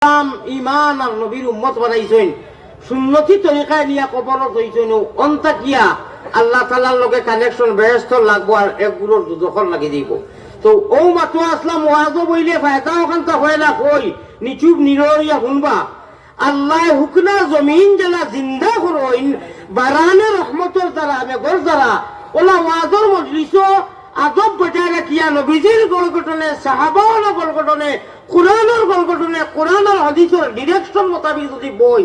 ইসলাম ইমান আর নবীর উম্মত বানাইছেন সুন্নতি তরিকায় নিয়া কবরত হইছেন অন্তাকিয়া আল্লাহ তাআলার লগে কানেকশন বেহেশত লাগবো আর এক গুরুর দুদখল লাগি দিব। তো ও মাতো আসলাম ওয়াজও বইলে ফায়দা ওখান তা হয় না কই নিচুব নিরইয়া শুনবা আল্লাহ হুকনা জমিন জেলা জিন্দা করইন বারানে রহমতের দ্বারা মেঘর দ্বারা ওলা ওয়াজর মজলিস আজব বজায় রাখিয়া নবীজির গলগঠনে সাহাবাওয়ার গলগঠনে কোরআনের গলগঠনে কোরআনের হাদিসের ডিরেকশন মোতাবিক যদি বই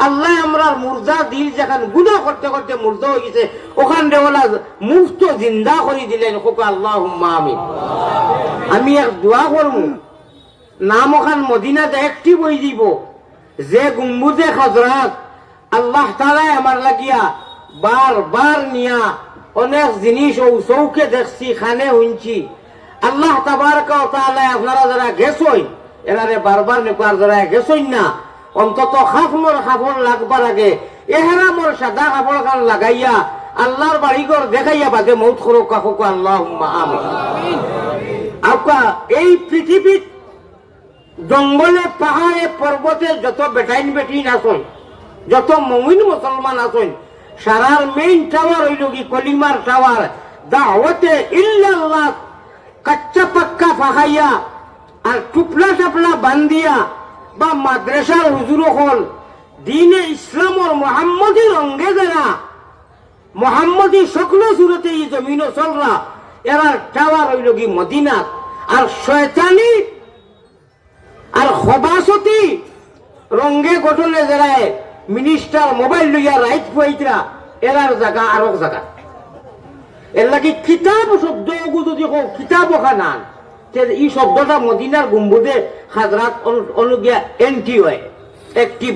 আল্লাহ আমরা মুর্দা দিল যেখান গুনাহ করতে করতে মুর্দা হয়ে গেছে ওখান দেওয়ালা মুফত জিন্দা করে দিলেন খোকা আল্লাহুম্মা আমিন। আমি এক দোয়া করবো নাম ওখান মদিনাতে একটি বই দিব যে গুম্বুজে হযরত আল্লাহ তাআলা আমার লাগিয়া বার নিয়া অনেক জিনিস ও চৌকে দেখছি খানে শুনছি আল্লাহ তাবারক ওয়া তাআলা আপনারা যারা গেছই এরারে বারবার নেপার যারা গেছই না অন্তত খাফল লাগবার আগে এহরামর সাদা কাপড় খান লাগাইয়া আল্লাহর বাড়িঘর দেখাইয়া বাদে মৌত করো কাকু আল্লাহুম্মা আমিন। আপকা এই পৃথিবীত জঙ্গলে পাহাড়ে পর্বতে যত বেটাইন বেটিন আসন যত মুমিন মুসলমান আসন সারার মেইন টাওয়ার হইল কি কলিমার টাওয়ার দাওয়াতে ইল্লাল্লাহ কাচ্চা পাক্কা ফাহাইয়া আর টুপলা টাপলা বান্দিয়া বা মাদ্রাসার হুজুর হল দিনে ইসলামর মোহাম্মদী রঙ্গে যারা মোহাম্মদী সকল সুরতে এই জমিন চলরা এরার টাওয়ার হইল কি মদিনা আর শয়তানি আর খবাসতি রঙ্গে গঠনে যারা মিনিস্টার মোবাইল লইয়া রাইট পাইতরা এরার জায়গা আর এক জায়গা এর লাগি কিতাব শব্দ যদি কিতাব খানান এই শব্দটা মদিনার গুম্বুদে হাজরাত অনুগিয়া এন্টি হয় একটি